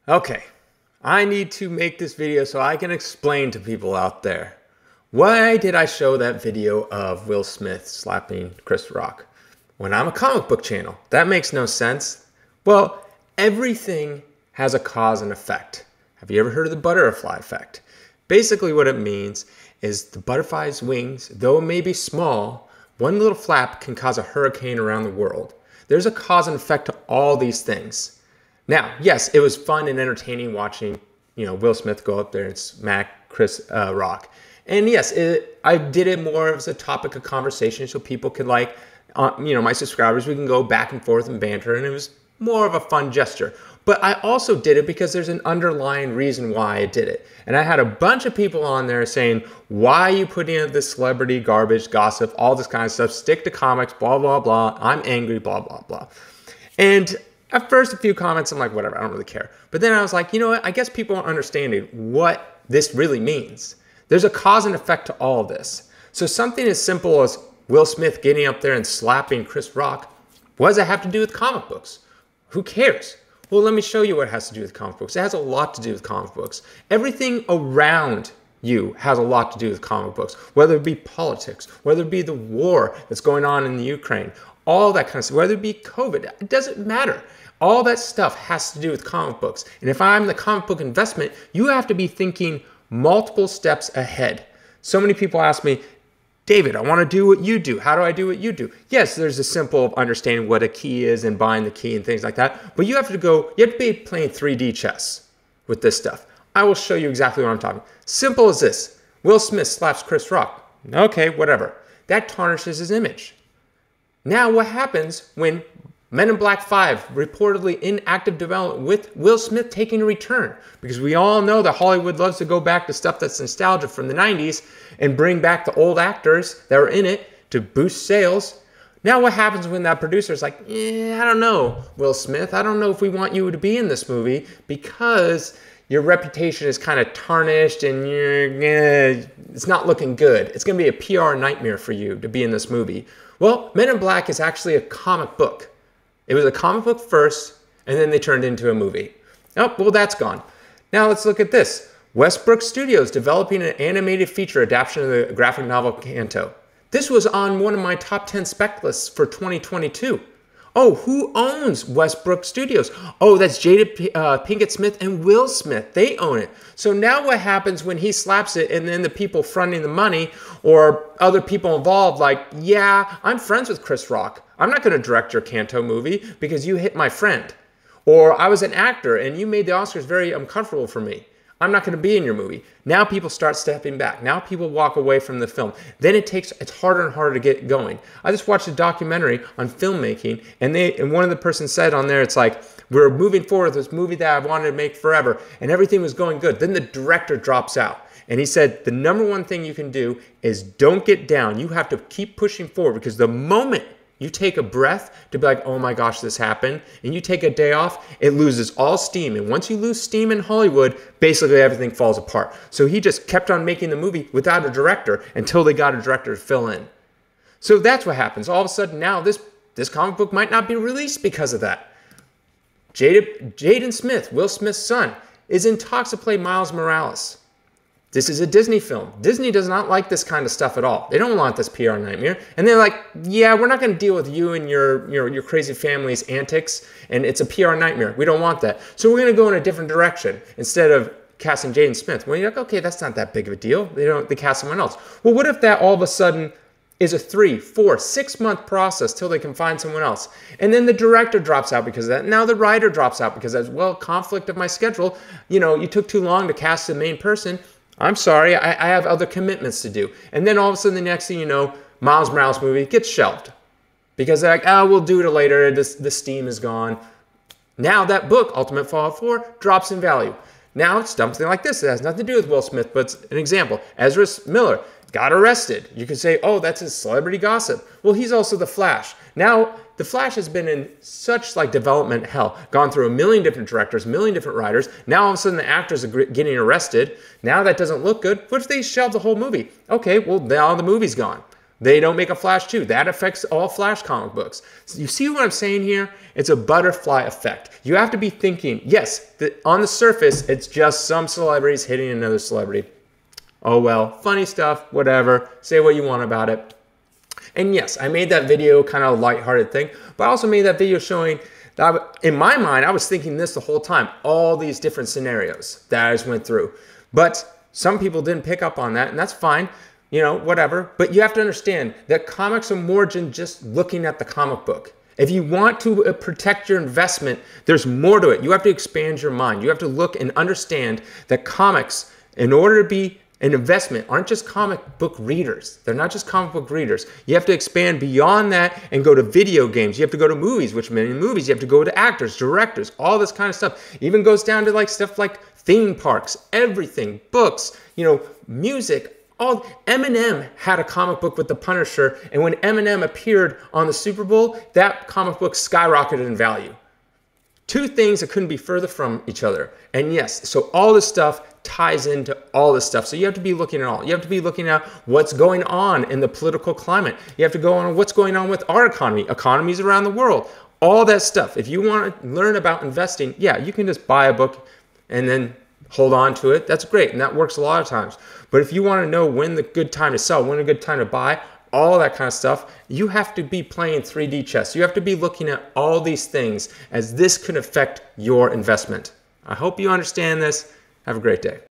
Okay, I need to make this video so I can explain to people out there. Why did I show that video of Will Smith slapping Chris Rock when I'm a comic book channel? That makes no sense. Well, everything has a cause and effect. Have you ever heard of the butterfly effect? Basically what it means is the butterfly's wings, though it may be small, one little flap can cause a hurricane around the world. There's a cause and effect to all these things. Now, yes, it was fun and entertaining watching, Will Smith go up there and smack Chris Rock. And yes, I did it more as a topic of conversation so people could my subscribers, we can go back and forth and banter, and it was more of a fun gesture. But I also did it because there's an underlying reason why I did it. And I had a bunch of people on there saying, why are you putting in this celebrity garbage, gossip, all this kind of stuff, stick to comics, blah, blah, blah, I'm angry, blah, blah, blah. And at first, a few comments, I'm like, whatever, I don't really care. But then I was like, you know what? I guess people aren't understanding what this really means. There's a cause and effect to all of this. So something as simple as Will Smith getting up there and slapping Chris Rock, what does it have to do with comic books? Who cares? Well, let me show you what it has to do with comic books. It has a lot to do with comic books. Everything around you has a lot to do with comic books, whether it be politics, whether it be the war that's going on in the Ukraine, all that kind of stuff, whether it be COVID, it doesn't matter. All that stuff has to do with comic books. And if I'm the comic book investment, you have to be thinking multiple steps ahead. So many people ask me, David, I want to do what you do. How do I do what you do? Yes, there's a simple understanding what a key is and buying the key and things like that. But you have to be playing 3D chess with this stuff. I will show you exactly what I'm talking. Simple as this. Will Smith slaps Chris Rock. Okay, whatever. That tarnishes his image. Now what happens when Men in Black 5 reportedly in active development with Will Smith taking a return? Because we all know that Hollywood loves to go back to stuff that's nostalgia from the 90s and bring back the old actors that were in it to boost sales. Now what happens when that producer's like, I don't know, Will Smith, I don't know if we want you to be in this movie because your reputation is kind of tarnished and it's not looking good. It's going to be a PR nightmare for you to be in this movie. Well, Men in Black is actually a comic book. It was a comic book first, and then they turned it into a movie. Oh, well, that's gone. Now let's look at this. Westbrook Studios developing an animated feature adaptation of the graphic novel Kanto. This was on one of my top 10 spec lists for 2022. Oh, who owns Westbrook Studios? Oh, that's Jada Pinkett Smith and Will Smith. They own it. So now what happens when he slaps it and then the people fronting the money or other people involved like, yeah, I'm friends with Chris Rock. I'm not going to direct your Kanto movie because you hit my friend. Or I was an actor and you made the Oscars very uncomfortable for me. I'm not going to be in your movie. Now people start stepping back. Now people walk away from the film. Then it's harder and harder to get going. I just watched a documentary on filmmaking and one of the persons said on there, it's like, we're moving forward with this movie that I wanted to make forever and everything was going good. Then the director drops out. And he said, the number one thing you can do is don't get down. You have to keep pushing forward because the moment you take a breath to be like, oh my gosh, this happened, and you take a day off, it loses all steam. And once you lose steam in Hollywood, basically everything falls apart. So he just kept on making the movie without a director until they got a director to fill in. So that's what happens. All of a sudden now this comic book might not be released because of that. Jaden Smith, Will Smith's son, is in talks to play Miles Morales. This is a Disney film. Disney does not like this kind of stuff at all. They don't want this PR nightmare. And they're like, yeah, we're not going to deal with you and your crazy family's antics. And it's a PR nightmare. We don't want that. So we're going to go in a different direction instead of casting Jaden Smith. Well, you're like, okay, that's not that big of a deal. They cast someone else. Well, what if that all of a sudden is a 3, 4, 6 month process till they can find someone else? And then the director drops out because of that. Now the writer drops out because as well, conflict of my schedule. You took too long to cast the main person. I'm sorry, I have other commitments to do. And then all of a sudden, the next thing you know, Miles Morales movie gets shelved. Because they're like, oh, we'll do it later, the steam is gone. Now that book, Ultimate Fallout 4, drops in value. Now it's something like this. It has nothing to do with Will Smith, but it's an example. Ezra Miller got arrested. You could say, oh, that's his celebrity gossip. Well, he's also the Flash. Now, the Flash has been in such development hell, gone through a million different directors, a million different writers. Now all of a sudden the actors are getting arrested. Now that doesn't look good. What if they shelve the whole movie? Okay, well now the movie's gone. They don't make a Flash 2. That affects all Flash comic books. So you see what I'm saying here? It's a butterfly effect. You have to be thinking, yes, on the surface, it's just some celebrities hitting another celebrity. Oh well, funny stuff, whatever. Say what you want about it. And yes, I made that video kind of a lighthearted thing, but I also made that video showing that in my mind, I was thinking this the whole time, all these different scenarios that I just went through. But some people didn't pick up on that, and that's fine. You know, whatever. But you have to understand that comics are more than just looking at the comic book. If you want to protect your investment, there's more to it. You have to expand your mind. You have to look and understand that comics, in order to be an investment, aren't just comic book readers. They're not just comic book readers. You have to expand beyond that and go to video games. You have to go to movies, which many movies. You have to go to actors, directors, all this kind of stuff. Even goes down to like stuff like theme parks, everything, books, you know, music. All Eminem had a comic book with the Punisher, and when Eminem appeared on the Super Bowl, that comic book skyrocketed in value. Two things that couldn't be further from each other. And yes, so all this stuff ties into all this stuff. So you have to be looking at all. You have to be looking at what's going on in the political climate. You have to go on what's going on with our economy, economies around the world, all that stuff. If you want to learn about investing, yeah, you can just buy a book and then hold on to it. That's great, and that works a lot of times. But if you want to know when the good time to sell, when a good time to buy, all that kind of stuff, you have to be playing 3D chess. You have to be looking at all these things, as this could affect your investment. I hope you understand this. Have a great day.